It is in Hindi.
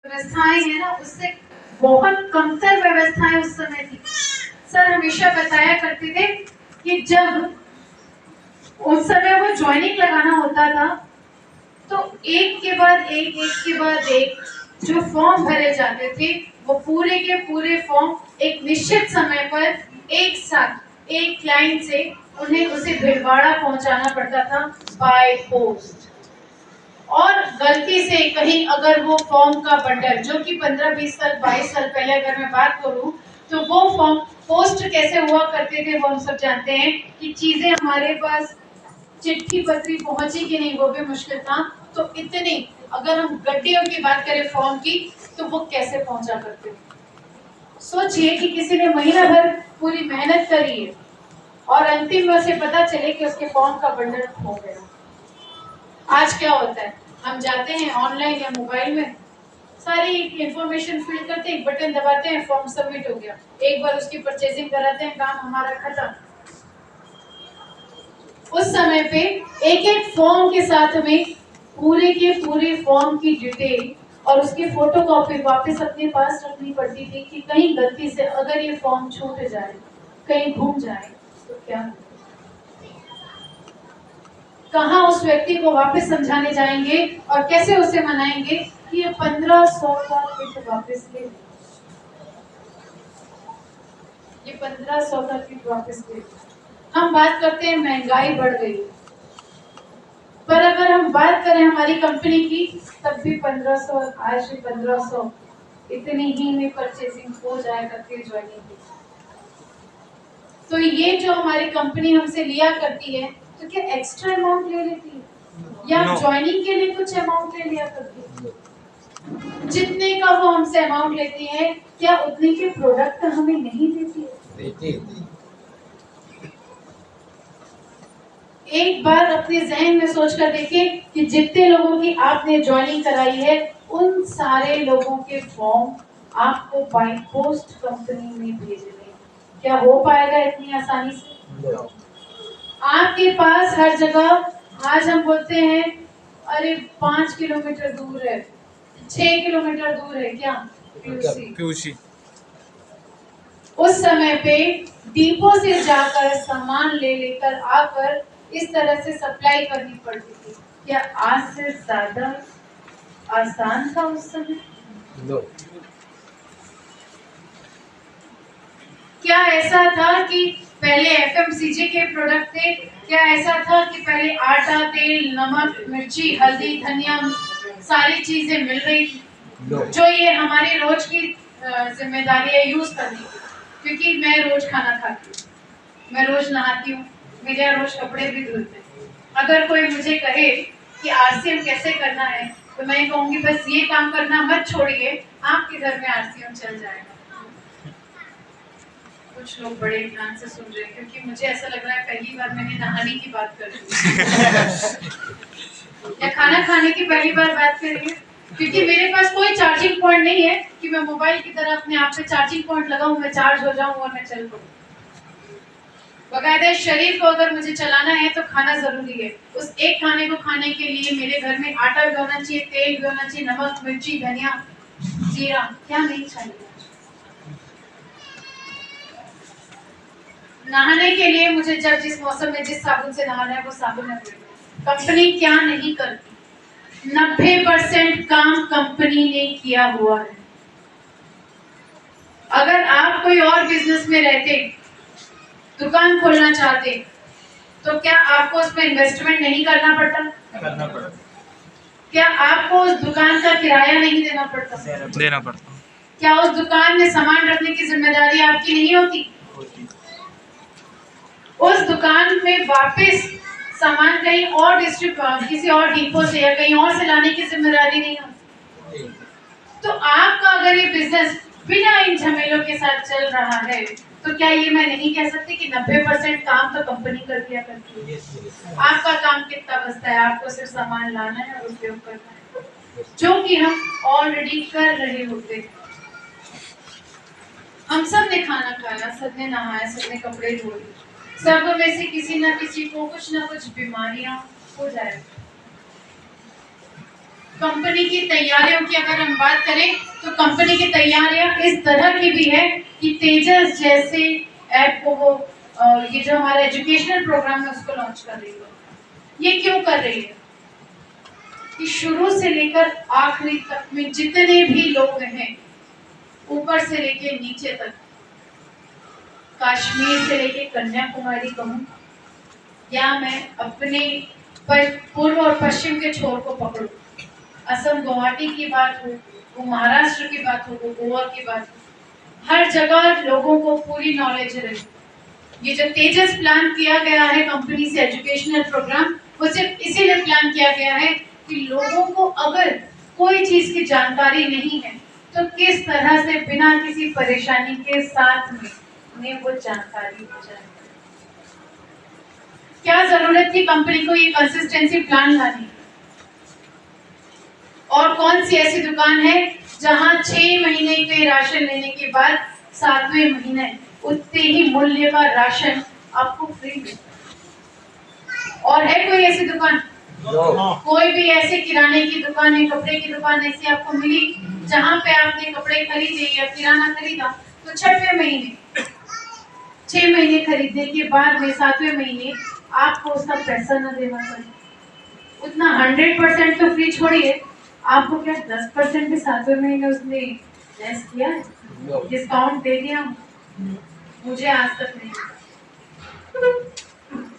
व्यवस्थाएं है ना, उससे बहुत कमतर व्यवस्थाएं उस समय थी। सर हमेशा बताया करते थे कि जब उस समय वो ज्वाइनिंग लगाना होता था तो एक के बाद एक जो फॉर्म भरे जाते थे वो पूरे के पूरे फॉर्म एक निश्चित समय पर एक साथ एक क्लाइंट से उन्हें उसे भिलवाड़ा पहुंचाना पड़ता था बाय पोस्ट। और गलती से कहीं अगर वो फॉर्म का बंडल जो कि 15-20 साल 22 साल पहले अगर मैं बात करूं तो वो फॉर्म पोस्ट कैसे हुआ करते थे वो हम सब जानते हैं कि चीजें हमारे पास चिट्ठी पत्री पहुंची कि नहीं वो भी मुश्किल था। तो इतने अगर हम गड्डियों की बात करें फॉर्म की तो वो कैसे पहुंचा करते थे। सोचिए कि किसी ने महीना भर पूरी मेहनत करी है और अंतिम में उसे पता चले कि उसके फॉर्म का बंडल खो गया। आज क्या होता है, हम जाते हैं ऑनलाइन या मोबाइल में सारी इंफॉर्मेशन फिल करते हैं, बटन दबाते हैं, फॉर्म सबमिट हो गया, एक बार उसकी परचेजिंग कराते हैं, काम हमारा खत्म। उस समय पे एक एक फॉर्म के साथ में पूरे के पूरे फॉर्म की डिटेल और उसकी फोटोकॉपी वापस अपने पास रखनी पड़ती थी कि कहीं गलती से अगर ये फॉर्म छूट जाए, कहीं घूम जाए तो क्या हो। कहाँ उस व्यक्ति को वापस समझाने जाएंगे और कैसे उसे मनाएंगे कि ये 1500 का किट वापस ले, ये 1500 का किट वापस ले। हम बात करते हैं महंगाई बढ़ गई, पर अगर हम बात करें हमारी कंपनी की तब भी 1500, आज भी 1500 इतनी ही में परचेसिंग हो जाए करती है ज्वाइनिंग की। तो ये जो हमारी कंपनी हमसे लिया करती है तो क्या एक्स्ट्रा अमाउंट ले लेती है या ज्वाइनिंग के लिए कुछ अमाउंट ले लिया करती है। जितने का वो हमसे अमाउंट लेती है क्या उतने के प्रोडक्ट हमें नहीं देती है। एक बार अपने जहन में सोच कर देखिए कि जितने लोगों की आपने ज्वाइनिंग कराई है उन सारे लोगों के फॉर्म आपको बाय पोस्ट कंपनी में भेजने, क्या हो पाएगा इतनी आसानी से। आपके पास हर जगह, आज हम बोलते हैं अरे 5 किलोमीटर दूर है, 6 किलोमीटर दूर है क्या पीयूसी। उस समय पे डिपो से जाकर सामान ले लेकर आकर इस तरह से सप्लाई करनी पड़ती थी। क्या आज से ज्यादा आसान था उस समय? no. क्या ऐसा था कि पहले एफएमसीजी के प्रोडक्ट थे? क्या ऐसा था कि पहले आटा, तेल, नमक, मिर्ची, हल्दी, धनिया सारी चीजें मिल रही थी? no. जो ये हमारी रोज की जिम्मेदारी है यूज करने की, क्योंकि मैं रोज खाना खाती हूँ, मैं रोज नहाती हूँ, मेरे रोज कपड़े भी धुलते हैं। अगर कोई मुझे कहे कि आरसीएम कैसे करना है तो मैं कहूँगी बस ये काम करना मत छोड़िए, आपके घर में आरसीएम चल जाएगा। कुछ लोग बड़े ध्यान से सुन रहे हैं क्योंकि मुझे ऐसा लग रहा है पहली बार मैंने नहाने की बात कर दी या खाना खाने की पहली बार बात करी है, क्योंकि मेरे पास कोई चार्जिंग पॉइंट नहीं है कि मैं मोबाइल की तरह अपने आप पे चार्जिंग पॉइंट लगाऊं, मैं चार्ज हो जाऊं और मैं चल पड़ूं। बकायदा शरीर को अगर मुझे चलाना है तो खाना जरूरी है। उस एक खाने को खाने के लिए मेरे घर में आटा भी होना चाहिए, तेल भी होना चाहिए, नमक, मिर्ची, धनिया, जीरा, क्या नहीं चाहिए। नहाने के लिए मुझे जब जिस मौसम में जिस साबुन से नहाना है वो साबुन है। कंपनी क्या नहीं करती, 90% काम कंपनी ने किया हुआ है। अगर आप कोई और बिजनेस में रहते, दुकान खोलना चाहते तो क्या आपको उसमें इन्वेस्टमेंट नहीं करना पड़ता? करना पड़ता। क्या आपको उस दुकान का किराया नहीं देना पड़ता? देना पड़ता। क्या उस दुकान में सामान रखने की जिम्मेदारी आपकी नहीं होती? उस दुकान में वापस सामान कहीं और किसी और डिपो से या कहीं और से लाने की जिम्मेदारी नहीं होती। तो आपका अगर ये बिजनेस बिना इन झमेलों के साथ चल रहा है तो क्या ये मैं नहीं कह सकती कि 90% काम तो कंपनी कर दिया करती है। आपका काम कितना बचता है? आपको सिर्फ सामान लाना है और उपयोग करना है, जो कि हम ऑलरेडी कर रहे होते हैं। हम सब ने खाना खाया, सब ने नहाया, सब ने कपड़े धोए, सब में से किसी न किसी को कुछ न कुछ बीमारियां हो जाए। कंपनी की तैयारियों की अगर हम बात करें तो कंपनी की तैयारियां इस तरह की भी है कि तेजस जैसे ऐप को वो ये जो हमारा एजुकेशनल प्रोग्राम है उसको लॉन्च कर रही है। ये क्यों कर रही है कि शुरू से लेकर आखिरी तक में जितने भी लोग हैं, ऊपर से लेकर नीचे तक, कश्मीर से लेकर कन्याकुमारी कहूँ या मैं अपने पूर्व और पश्चिम के छोर को पकड़ूं, असम गुवाहाटी की बात हो, वो महाराष्ट्र की बात हो, वो गोवा की बात हो, हर जगह लोगों को पूरी नॉलेज रहे। ये जो तेजस प्लान किया गया है कंपनी से एजुकेशनल प्रोग्राम, वो सिर्फ इसीलिए प्लान किया गया है कि लोगों को अगर कोई चीज की जानकारी नहीं है तो किस तरह से बिना किसी परेशानी के साथ में उन्हें वो जानकारी हो जाए। क्या जरूरत थी कंपनी को ये कंसिस्टेंसी प्लान लाने? और कौन सी ऐसी दुकान है जहां 6 महीने के राशन लेने के बाद 7वें महीने उतने ही मूल्य का राशन आपको फ्री मिलता है? और है कोई ऐसी दुकान? कोई भी ऐसे किराने की दुकान या कपड़े की दुकान ऐसी आपको मिली जहां पे आपने कपड़े खरीदे या किराना खरीदा तो 6वें महीने 6 महीने खरीदने के बाद में 7वें महीने आपको उसका पैसा न देना पड़े? उतना 100% तो फ्री छोड़िए, आपको क्या 10% भी 7वें महीने उसने लेस किया है, डिस्काउंट दे दिया? मुझे आज तक नहीं।